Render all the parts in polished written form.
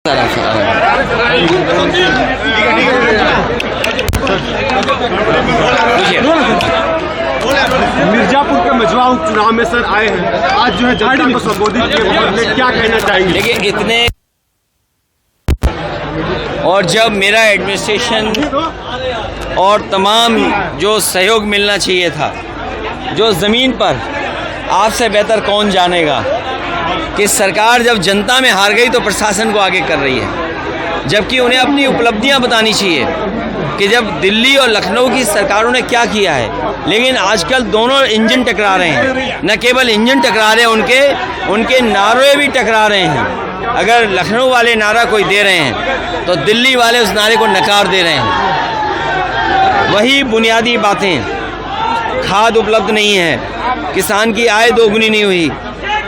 मिर्जापुर के मजवा उपचुनाव में सर आए हैं, आज जो है जनता को संबोधित किए, क्या कहना चाहेंगे? देखिए इतने और जब मेरा एडमिनिस्ट्रेशन और तमाम जो सहयोग मिलना चाहिए था, जो ज़मीन पर आपसे बेहतर कौन जानेगा कि सरकार जब जनता में हार गई तो प्रशासन को आगे कर रही है, जबकि उन्हें अपनी उपलब्धियां बतानी चाहिए कि जब दिल्ली और लखनऊ की सरकारों ने क्या किया है। लेकिन आजकल दोनों इंजन टकरा रहे हैं, न केवल इंजन टकरा रहे हैं, उनके नारे भी टकरा रहे हैं। अगर लखनऊ वाले नारा कोई दे रहे हैं तो दिल्ली वाले उस नारे को नकार दे रहे हैं। वही बुनियादी बातें, खाद उपलब्ध नहीं है, किसान की आय दोगुनी नहीं हुई,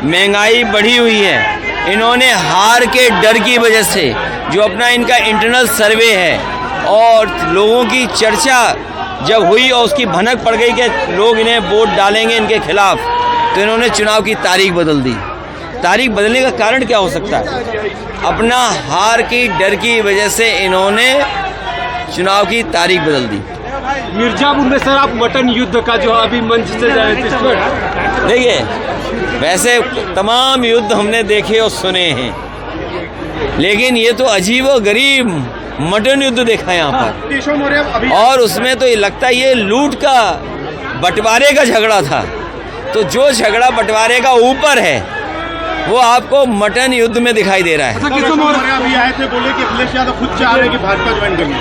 महंगाई बढ़ी हुई है। इन्होंने हार के डर की वजह से जो अपना इनका इंटरनल सर्वे है और लोगों की चर्चा जब हुई और उसकी भनक पड़ गई कि लोग इन्हें वोट डालेंगे इनके खिलाफ, तो इन्होंने चुनाव की तारीख बदल दी। तारीख बदलने का कारण क्या हो सकता है? अपना हार की डर की वजह से इन्होंने चुनाव की तारीख बदल दी। मिर्जापुर में सर आप मटन युद्ध का जो अभी मंच से देखिए, वैसे तमाम युद्ध हमने देखे और सुने हैं, लेकिन ये तो अजीब और गरीब मटन युद्ध देखा यहाँ पर। और उसमें तो ये लगता है ये लूट का बंटवारे का झगड़ा था। तो जो झगड़ा बंटवारे का ऊपर है वो आपको मटन युद्ध में दिखाई दे रहा है। अभी आए थे, बोले कि अखिलेश यादव खुद चाह रहे हैं कि भाजपा ज्वाइन करिए।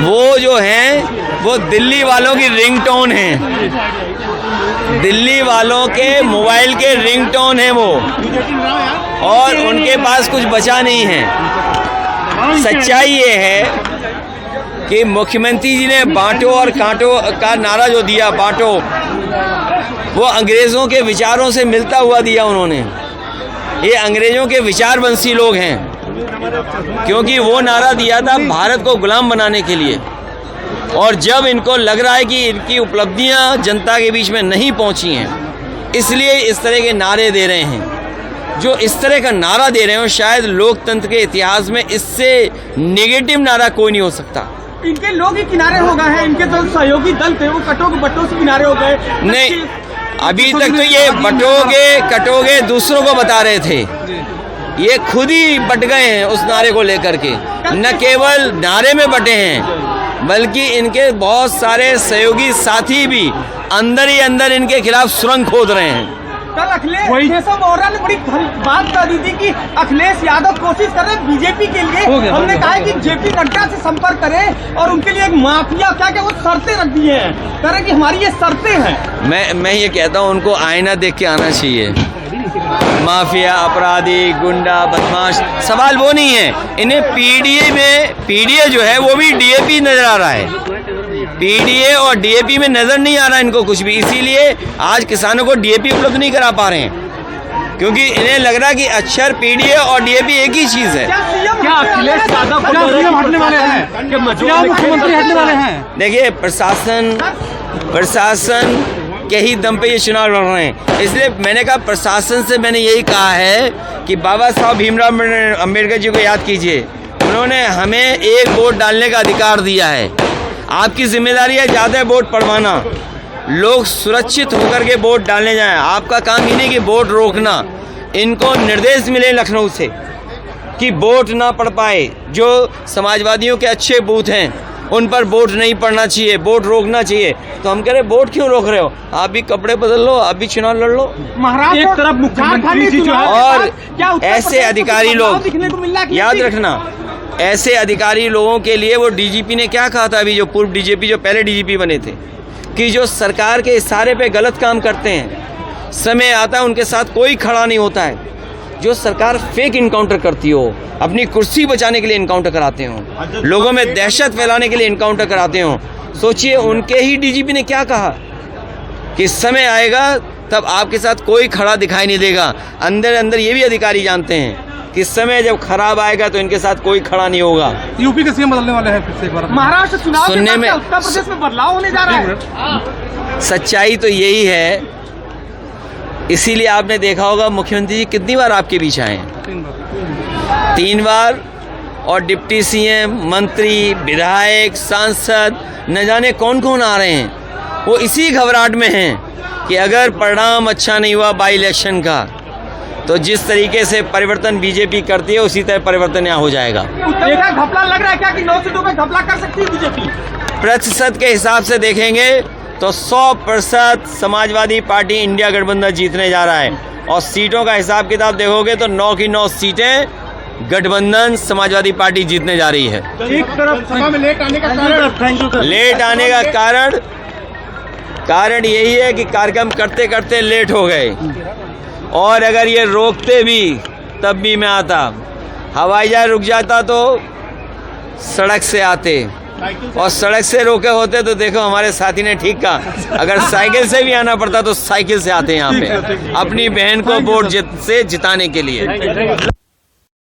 वो जो हैं वो दिल्ली वालों की रिंगटोन है, दिल्ली वालों के मोबाइल के रिंगटोन है वो, और उनके पास कुछ बचा नहीं है। सच्चाई ये है कि मुख्यमंत्री जी ने बांटो और कांटो का नारा जो दिया, बांटो, वो अंग्रेज़ों के विचारों से मिलता हुआ दिया उन्होंने। ये अंग्रेज़ों के विचारवंशी लोग हैं, क्योंकि वो नारा दिया था भारत को गुलाम बनाने के लिए। और जब इनको लग रहा है कि इनकी उपलब्धियां जनता के बीच में नहीं पहुंची हैं, इसलिए इस तरह के नारे दे रहे हैं। जो इस तरह का नारा दे रहे हो, शायद लोकतंत्र के इतिहास में इससे नेगेटिव नारा कोई नहीं हो सकता। इनके लोग ही किनारे हो गए हैं, इनके जो सहयोगी दल थे वो बटों से किनारे हो गए। नहीं, अभी तक तो ये बटोगे कटोगे दूसरों को बता रहे थे, ये खुद ही बट गए हैं उस नारे को लेकर के। न केवल नारे में बटे हैं, बल्कि इनके बहुत सारे सहयोगी साथी भी अंदर ही अंदर इनके खिलाफ सुरंग खोद रहे हैं। कल अखिलेश वोरा ने बड़ी बात कर दी थी कि अखिलेश यादव कोशिश कर रहे हैं बीजेपी के लिए। हमने कहा है कि जेपी नड्डा से संपर्क करें और उनके लिए एक माफिया क्या वो शर्तें रख दी हैं, कह रहे कि हमारी ये शर्तें हैं। मैं ये कहता हूँ उनको आईना देख के आना चाहिए। माफिया, अपराधी, गुंडा, बदमाश, सवाल वो नहीं है। इन्हें पीडीए जो है वो भी डीएपी नजर आ रहा है। पीडीए और डीएपी में नजर नहीं आ रहा इनको कुछ भी, इसीलिए आज किसानों को डीएपी उपलब्ध नहीं करा पा रहे हैं, क्योंकि इन्हें लग रहा है कि अक्षर पीडीए और डीएपी एक ही चीज है। क्या अखिलेश यादव हटने वाले हैं? क्या मुख्यमंत्री हटने वाले हैं? देखिए, प्रशासन के ही दम पे ये चुनाव लड़ रहे हैं। इसलिए मैंने कहा, प्रशासन से मैंने यही कहा है कि बाबा साहब भीमराव अम्बेडकर जी को याद कीजिए। उन्होंने हमें एक वोट डालने का अधिकार दिया है। आपकी जिम्मेदारी है ज़्यादा वोट पड़वाना, लोग सुरक्षित होकर के वोट डालने जाएं। आपका काम ही नहीं कि वोट रोकना। इनको निर्देश मिले लखनऊ से कि वोट ना पड़ पाए। जो समाजवादियों के अच्छे बूथ हैं उन पर वोट नहीं पड़ना चाहिए, वोट रोकना चाहिए। तो हम कह रहे वोट क्यों रोक रहे हो? आप भी कपड़े बदल लो, आप भी चुनाव लड़ लो। महाराष्ट्र एक तरफ मुख्यमंत्री जी जो है, और ऐसे अधिकारी लोग, याद रखना, ऐसे अधिकारी लोगों के लिए वो डीजीपी ने क्या कहा था, अभी जो पूर्व डीजीपी जो पहले डीजीपी बने थे, कि जो सरकार के इशारे पे गलत काम करते हैं, समय आता है उनके साथ कोई खड़ा नहीं होता है। जो सरकार फेक इनकाउंटर करती हो, अपनी कुर्सी बचाने के लिए इनकाउंटर कराते हो, लोगों में दहशत फैलाने के लिए इनकाउंटर कराते हो, सोचिए उनके ही डीजीपी ने क्या कहा कि समय आएगा तब आपके साथ कोई खड़ा दिखाई नहीं देगा। अंदर अंदर ये भी अधिकारी जानते हैं कि समय जब खराब आएगा तो इनके साथ कोई खड़ा नहीं होगा। यूपी के सीएम बदलने वाले हैं फिर से एक बार। महाराष्ट्र चुनाव सुनने में उत्तर प्रदेश में बदलाव होने जा रहा है। सच्चाई तो यही है इसीलिए आपने देखा होगा मुख्यमंत्री जी कितनी बार आपके बीच आए हैं, 3 बार। और डिप्टी सीएम, मंत्री, विधायक, सांसद, न जाने कौन कौन आ रहे हैं। वो इसी घबराहट में हैं कि अगर परिणाम अच्छा नहीं हुआ बाई इलेक्शन का, तो जिस तरीके से परिवर्तन बीजेपी करती है उसी तरह परिवर्तन यहाँ हो जाएगा। देखा घपला लग रहा है क्या कि 9 सीटों पे घपला कर सकती है बीजेपी? प्रतिशत के हिसाब से देखेंगे तो 100% समाजवादी पार्टी इंडिया गठबंधन जीतने जा रहा है। और सीटों का हिसाब किताब देखोगे तो 9 की 9 सीटें गठबंधन समाजवादी पार्टी जीतने जा रही है। एक तरफ सभा में लेट आने का कारण, लेट आने का कारण यही है कि कार्यक्रम करते करते लेट हो गए। और अगर ये रोकते भी तब भी मैं आता, हवाई जहाज रुक जाता तो सड़क से आते, और सड़क से रोके होते तो देखो हमारे साथी ने ठीक कहा, अगर साइकिल से भी आना पड़ता तो साइकिल से आते यहाँ पे अपनी बहन को वोट से जिताने के लिए।